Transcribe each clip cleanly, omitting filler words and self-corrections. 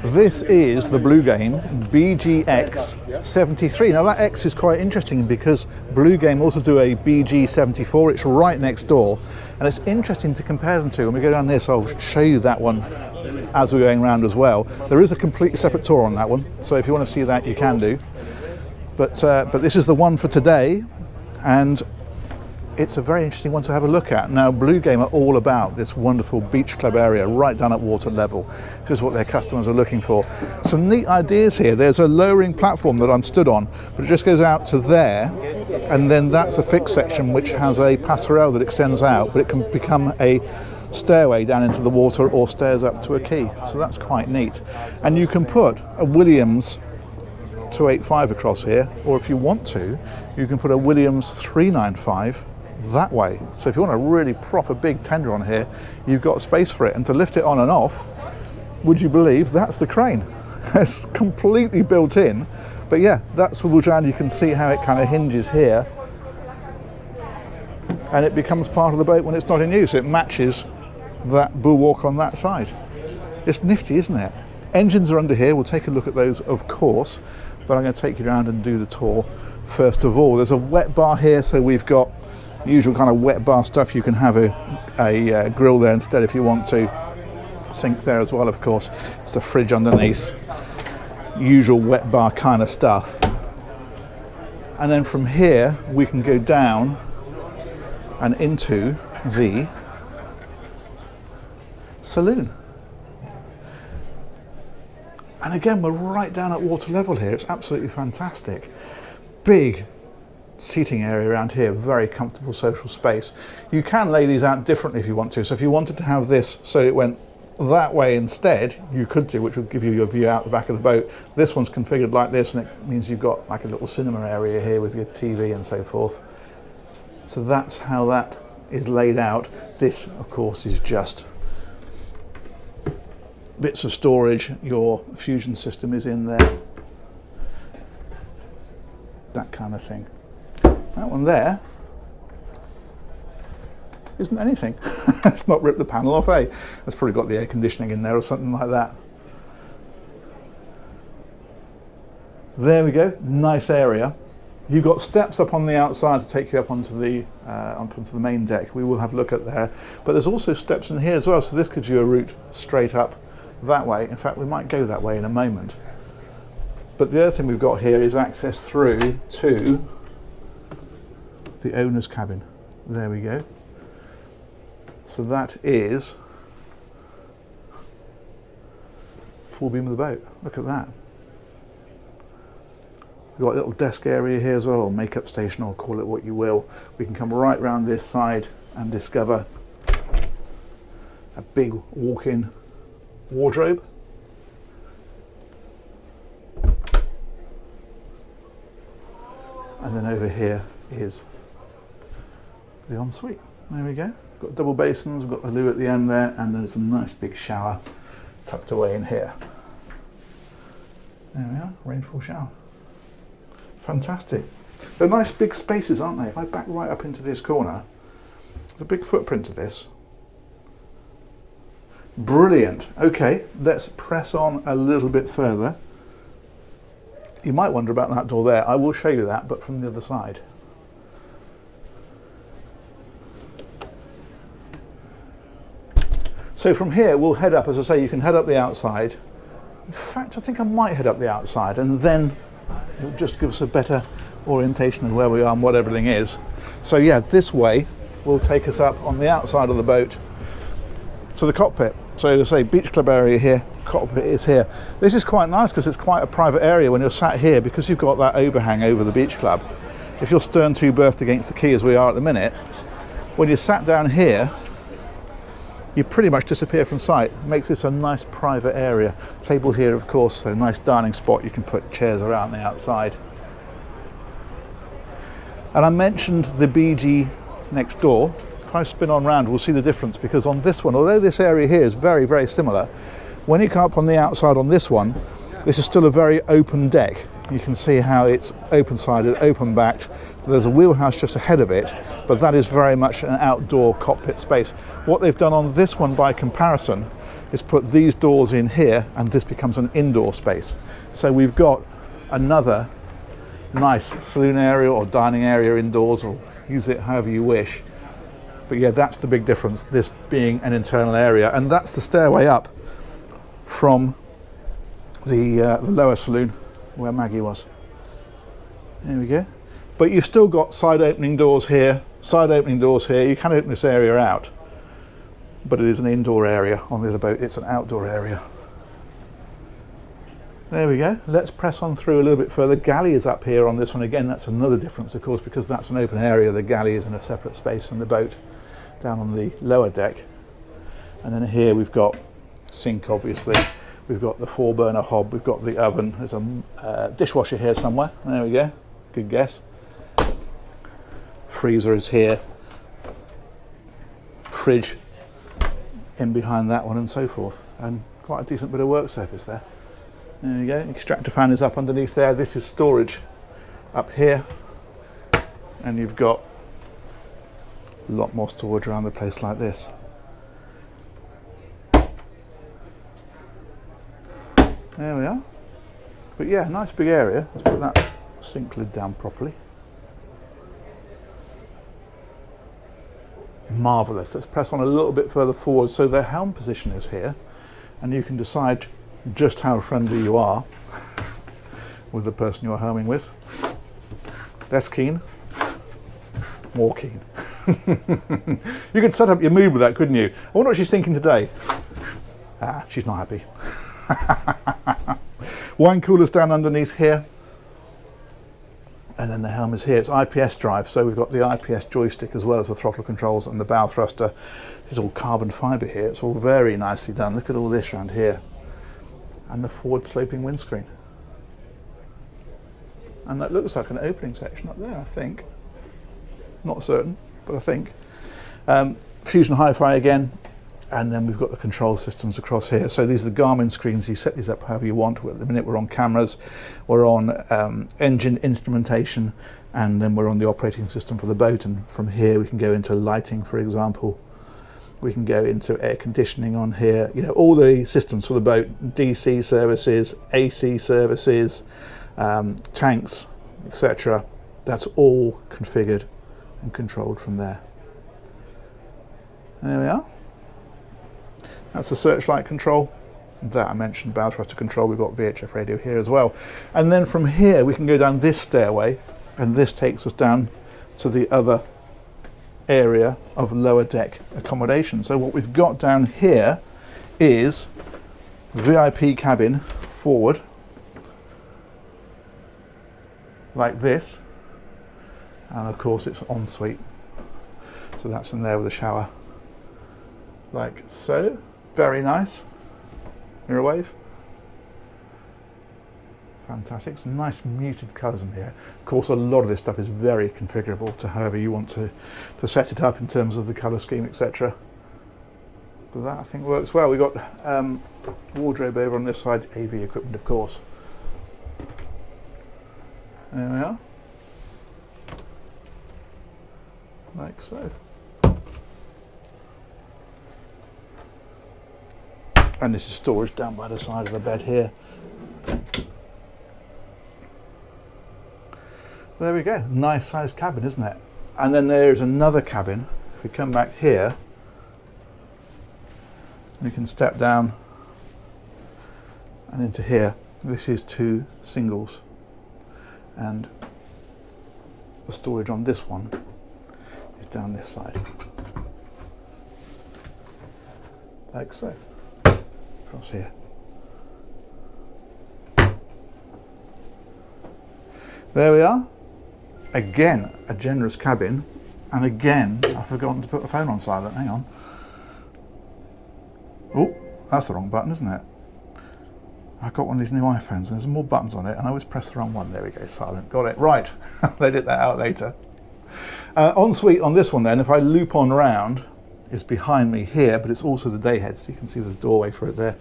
This is the Bluegame BGX73. Now that X is quite interesting because Bluegame also do a BG74. It's right next door, and it's interesting to compare them to. When we go down this, I'll show you that one as we're going around as well. There is a completely separate tour on that one, so if you want to see that, you can do. But this is the one for today, and it's a very interesting one to have a look at. Now, Bluegame are all about this wonderful beach club area right down at water level, which is what their customers are looking for. Some neat ideas here. There's a lowering platform that I'm stood on, but it just goes out to there, and then that's a fixed section which has a passerelle that extends out, but it can become a stairway down into the water or stairs up to a quay. So that's quite neat. And you can put a Williams 285 across here, or if you want to, you can put a Williams 395 that way. So if you want a really proper big tender on here, you've got space for it. And to lift it on and off, would you believe that's the crane? It's completely built in. But yeah, that swivels around. You can see how it kind of hinges here, and it becomes part of the boat when it's not in use. It matches that bulwark on that side. It's nifty, isn't it? Engines are under here. We'll take a look at those, of course, but I'm going to take you around and do the tour first of all. There's a wet bar here, so we've got usual kind of wet bar stuff. You can have a grill there instead if you want to. Sink there as well, of course. It's a fridge underneath. Usual wet bar kind of stuff. And then from here we can go down and into the saloon. And again, we're right down at water level here. It's absolutely fantastic. Big seating area around here, very comfortable social space. You can lay these out differently if you want to. So if you wanted to have this so it went that way instead, you could do, which will give you your view out the back of the boat. This one's configured like this, and it means you've got like a little cinema area here with your TV and so forth. So that's how that is laid out. This, of course, is just bits of storage. Your fusion system is in there, that kind of thing. That one there isn't anything. It's not ripped the panel off, eh? It's probably got the air conditioning in there or something like that. There we go, nice area. You've got steps up on the outside to take you up onto the main deck. We will have a look at there. But there's also steps in here as well, so this gives you a route straight up that way. In fact, we might go that way in a moment. But the other thing we've got here is access through to the owner's cabin. There we go. So that is full beam of the boat. Look at that. We've got a little desk area here as well, or makeup station, or call it what you will. We can come right round this side and discover a big walk-in wardrobe. And then over here is the ensuite. There we go. We've got double basins, we've got the loo at the end there, and there's a nice big shower tucked away in here. There we are, rainfall shower. Fantastic. They're nice big spaces, aren't they? If I back right up into this corner, there's a big footprint to this. Brilliant. Okay, let's press on a little bit further. You might wonder about that door there. I will show you that, but from the other side. So from here, we'll head up. As I say, you can head up the outside. In fact, I think I might head up the outside, and then it'll just give us a better orientation of where we are and what everything is. So yeah, this way will take us up on the outside of the boat to the cockpit. So to say, beach club area here, cockpit is here. This is quite nice because it's quite a private area when you're sat here, because you've got that overhang over the beach club. If you're stern to berthed against the quay as we are at the minute, when you're sat down here, you pretty much disappear from sight. It makes this a nice private area. Table here, of course, so a nice dining spot. You can put chairs around the outside. And I mentioned the BG next door. If I spin on round, we'll see the difference, because on this one, although this area here is very, very similar, when you come up on the outside on this one, this is still a very open deck. You can see how it's open-sided, open-backed. There's a wheelhouse just ahead of it, but that is very much an outdoor cockpit space. What they've done on this one by comparison is put these doors in here, and this becomes an indoor space. So we've got another nice saloon area or dining area indoors, or use it however you wish. But yeah, that's the big difference, this being an internal area. And that's the stairway up from the lower saloon where Maggie was. There we go. But you've still got side opening doors here, side opening doors here. You can open this area out, but it is an indoor area. On the other boat, it's an outdoor area. There we go. Let's press on through a little bit further. Galley is up here on this one. Again, that's another difference, of course, because that's an open area. The galley is in a separate space from the boat down on the lower deck. And then here we've got sink, obviously. We've got the 4-burner hob. We've got the oven. There's a dishwasher here somewhere. There we go. Good guess. Freezer is here. Fridge in behind that one, and so forth. And quite a decent bit of work surface there. There we go. Extractor fan is up underneath there. This is storage up here. And you've got a lot more storage around the place like this. There we are. But yeah, nice big area. Let's put that sink lid down properly. Marvellous. Let's press on a little bit further forward. So the helm position is here, and you can decide just how friendly you are with the person you're helming with. Less keen, more keen. You could set up your mood with that, couldn't you? I wonder what she's thinking today. Ah, she's not happy. Wine cooler's down underneath here, and then the helm is here. It's IPS drive, so we've got the IPS joystick as well as the throttle controls and the bow thruster. This is all carbon fibre here. It's all very nicely done. Look at all this around here, and the forward sloping windscreen, and that looks like an opening section up there, I think. Not certain, but I think. Fusion Hi-Fi again, and then we've got the control systems across here. So these are the Garmin screens. You set these up however you want. At the minute we're on cameras, we're on engine instrumentation, and then we're on the operating system for the boat. And from here we can go into lighting, for example. We can go into air conditioning on here. You know, all the systems for the boat: DC services, AC services, tanks, etc. That's all configured and controlled from there. There we are. That's the searchlight control. That I mentioned, bow thruster control. We've got VHF radio here as well. And then from here we can go down this stairway, and this takes us down to the other area of lower deck accommodation. So what we've got down here is VIP cabin forward, like this. And of course it's ensuite, so that's in there with a shower, like so. Very nice. Mirror wave. Fantastic. Some nice muted colours in here. Of course, a lot of this stuff is very configurable to however you want to set it up in terms of the colour scheme, etc. But that, I think, works well. We've got wardrobe over on this side, AV equipment, of course. There we are. Like so. And this is storage down by the side of the bed here. There we go. Nice sized cabin, isn't it? And then there's another cabin. If we come back here, we can step down and into here. This is 2 singles, and the storage on this one is down this side, like so. Across here. There we are. Again, a generous cabin, and again, I've forgotten to put the phone on silent. Hang on. Oh, that's the wrong button, isn't it? I got one of these new iPhones, and there's more buttons on it, and I always press the wrong one. There we go, silent. Got it. Right. They did that out later. Ensuite on this one, then, if I loop on round, is behind me here, but it's also the day head, so you can see there's a doorway for it there.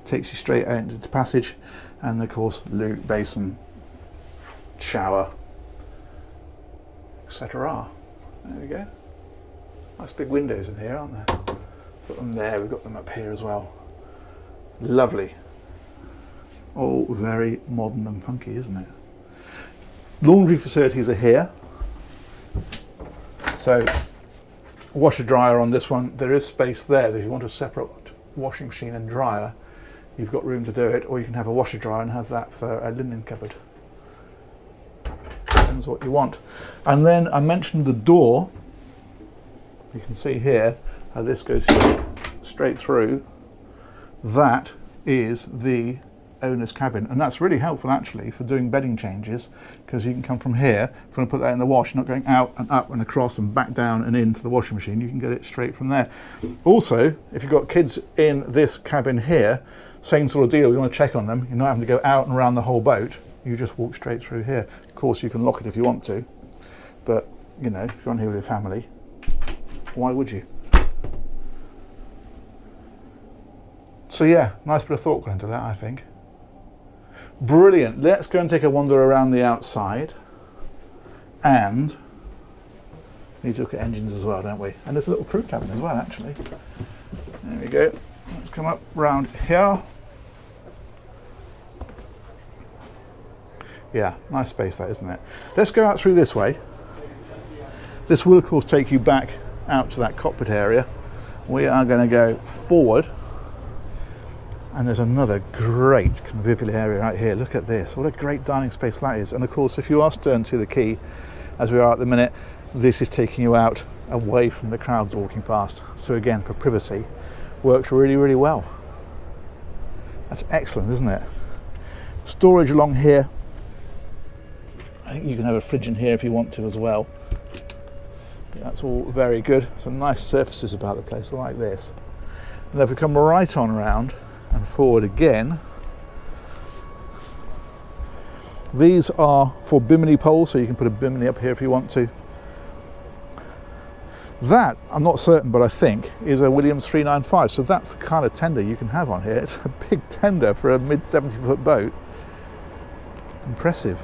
Takes you straight out into the passage, and of course loo, basin, shower, etc. There we go. Nice big windows in here, aren't there? Put them there. We've got them up here as well. Lovely. All very modern and funky, isn't it? Laundry facilities are here. So, washer dryer on this one. There is space there. If you want a separate washing machine and dryer, you've got room to do it, or you can have a washer dryer and have that for a linen cupboard. Depends what you want. And then I mentioned the door. You can see here how this goes straight through. That is the owner's cabin, and that's really helpful actually for doing bedding changes, because you can come from here. If you want to put that in the wash, not going out and up and across and back down and into the washing machine, you can get it straight from there. Also, if you've got kids in this cabin here, same sort of deal. You want to check on them, you're not having to go out and around the whole boat, you just walk straight through here. Of course you can lock it if you want to, but you know, if you're on here with your family, why would you? So yeah, nice bit of thought gone into that, I think. Brilliant. Let's go and take a wander around the outside, and we need to look at engines as well, don't we? And there's a little crew cabin as well, actually. There we go. Let's come up round here. Yeah, nice space that, isn't it? Let's go out through this way. This will of course take you back out to that cockpit area. We are going to go forward. And there's another great convivial area right here. Look at this. What a great dining space that is. And of course, if you are stern to the quay, as we are at the minute, this is taking you out away from the crowds walking past. So again, for privacy, works really, really well. That's excellent, isn't it? Storage along here. I think you can have a fridge in here if you want to as well. That's all very good. Some nice surfaces about the place. I like this. And if we come right on around and forward again, these are for bimini poles, so you can put a bimini up here if you want to. That, I'm not certain, but I think is a Williams 395, so that's the kind of tender you can have on here. It's a big tender for a mid 70-foot boat. Impressive.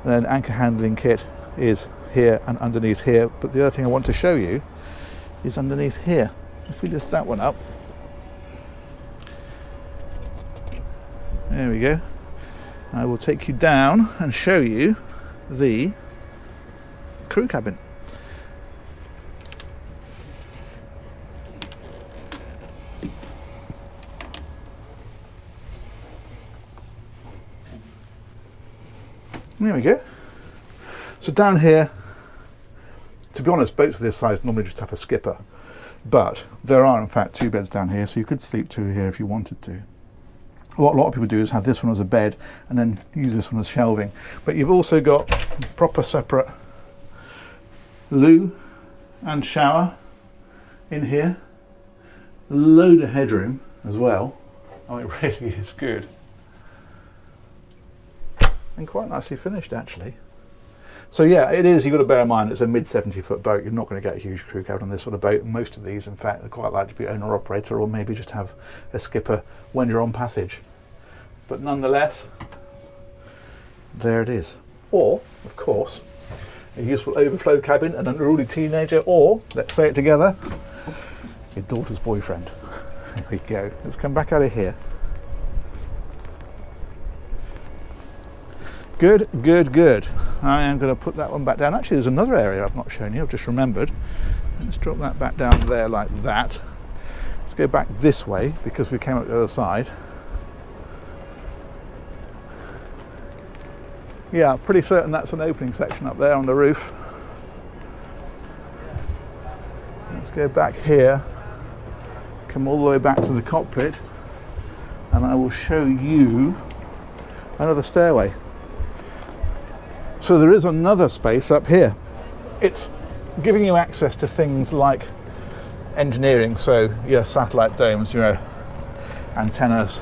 And then anchor handling kit is here and underneath here, but the other thing I want to show you is underneath here. If we lift that one up, there we go. I will take you down and show you the crew cabin. There we go. So down here, to be honest, boats of this size normally just have a skipper, but there are in fact two beds down here, so you could sleep two here if you wanted to. What a lot of people do is have this one as a bed and then use this one as shelving. But you've also got proper separate loo and shower in here. Load of headroom as well. Oh, it really is good. And quite nicely finished actually. So yeah, it is, you've got to bear in mind it's a mid 70-foot boat. You're not going to get a huge crew cabin on this sort of boat. Most of these, in fact, are quite like to be owner operator, or maybe just have a skipper when you're on passage. But nonetheless, there it is. Or, of course, a useful overflow cabin, an unruly teenager, or, let's say it together, your daughter's boyfriend. There we go. Let's come back out of here. Good, good, good. I am going to put that one back down. Actually, there's another area I've not shown you, I've just remembered. Let's drop that back down there like that. Let's go back this way because we came up the other side. Yeah, pretty certain that's an opening section up there on the roof. Let's go back here, come all the way back to the cockpit, and I will show you another stairway. So there is another space up here. It's giving you access to things like engineering, so your satellite domes, your antennas,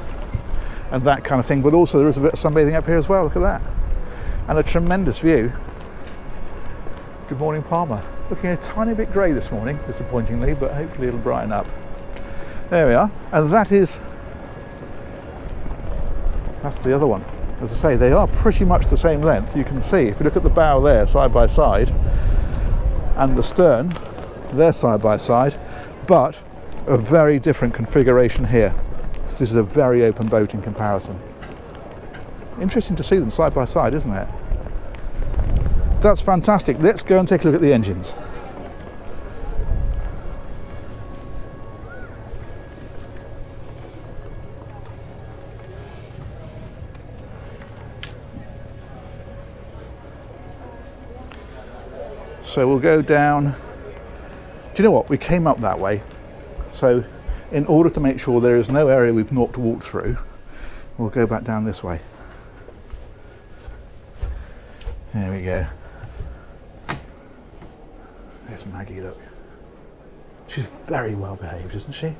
and that kind of thing. But also there is a bit of sunbathing up here as well. Look at that, and a tremendous view. Good morning, Palmer. Looking a tiny bit grey this morning, disappointingly, but hopefully it'll brighten up. There we are, and that's the other one. As I say, they are pretty much the same length. You can see, if you look at the bow there, side by side, and the stern, they're side by side, but a very different configuration here. This is a very open boat in comparison. Interesting to see them side by side, isn't it? That's fantastic. Let's go and take a look at the engines. So we'll go down. Do you know what? We came up that way. So in order to make sure there is no area we've not walked through, we'll go back down this way. There we go. There's Maggie, look. She's very well behaved, isn't she? I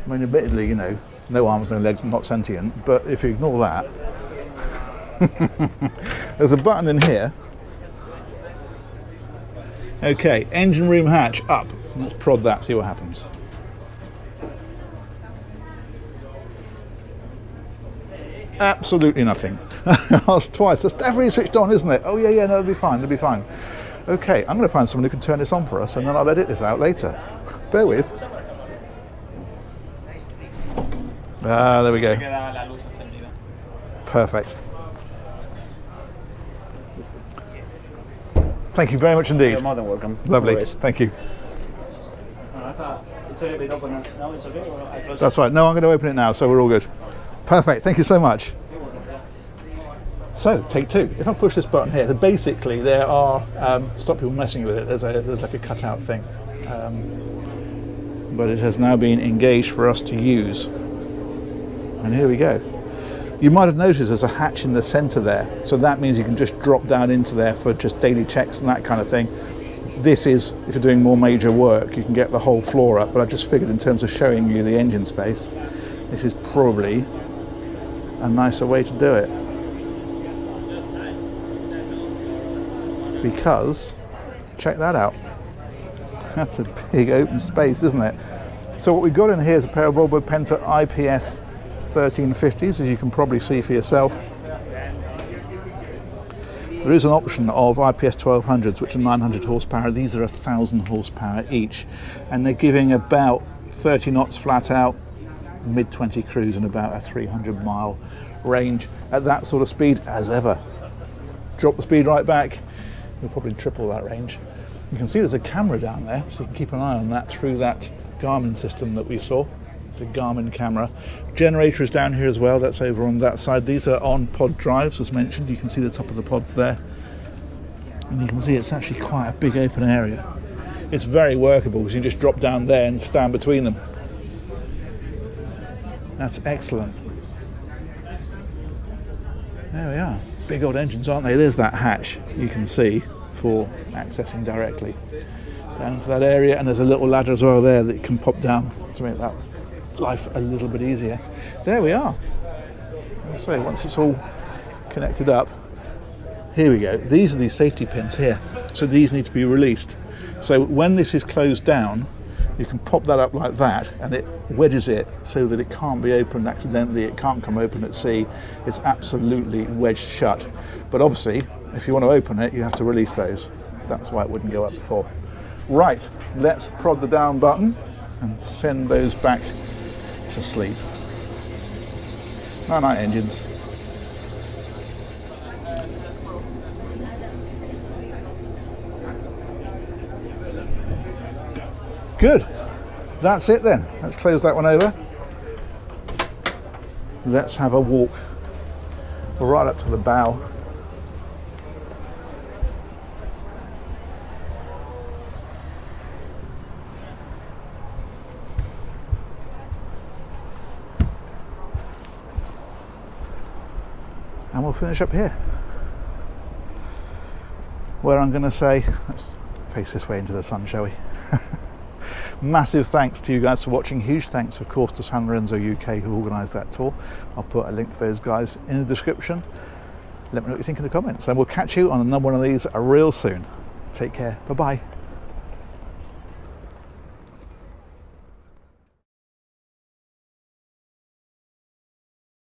mean, admittedly, you know, no arms, no legs, not sentient, but if you ignore that, there's a button in here. Okay, engine room hatch up. Let's prod that, see what happens. Absolutely nothing. Asked twice. That's definitely switched on, isn't it? Oh yeah, no, it'll be fine, it'll be fine. Okay, I'm going to find someone who can turn this on for us, and then I'll edit this out later. Bear with. Ah, there we go. Perfect. Thank you very much indeed. You're more than welcome. Lovely. Always. Thank you. That's right. No, I'm going to open it now, so we're all good. Perfect. Thank you so much. So, take two. If I push this button here, so basically there are, stop people messing with it, there's like a cutout thing. But it has now been engaged for us to use. And here we go. You might have noticed there's a hatch in the center there. So that means you can just drop down into there for just daily checks and that kind of thing. This is, if you're doing more major work, you can get the whole floor up, but I just figured in terms of showing you the engine space, this is probably a nicer way to do it. Because, check that out. That's a big open space, isn't it? So what we've got in here is a pair of Volvo Penta IPS 1350s, as you can probably see for yourself. There is an option of IPS 1200s, which are 900 horsepower. These are 1,000 horsepower each, and they're giving about 30 knots flat out, mid-20 cruise, and about a 300-mile range at that sort of speed as ever. Drop the speed right back, you'll probably triple that range. You can see there's a camera down there, so you can keep an eye on that through that Garmin system that we saw. It's a Garmin camera. Generator is down here as well, that's over on that side. These are on pod drives, as mentioned. You can see the top of the pods there. And you can see it's actually quite a big open area. It's very workable because you can just drop down there and stand between them. That's excellent. There we are. Big old engines, aren't they? There's that hatch you can see for accessing directly down into that area, and there's a little ladder as well there that you can pop down to make that life a little bit easier. There we are. So once it's all connected up, here we go. These are these safety pins here, so these need to be released. So when this is closed down, you can pop that up like that, and it wedges it so that it can't be opened accidentally, it can't come open at sea. It's absolutely wedged shut. But obviously, if you want to open it, you have to release those. That's why it wouldn't go up before. Right, let's prod the down button and send those back to sleep. Night-night, engines. Good. That's it then. Let's close that one over. Let's have a walk right up to the bow. And we'll finish up here, where I'm going to say, let's face this way into the sun, shall we? Massive thanks to you guys for watching. Huge thanks, of course, to San Lorenzo UK, who organised that tour. I'll put a link to those guys in the description. Let me know what you think in the comments, and we'll catch you on another one of these real soon. Take care. Bye-bye.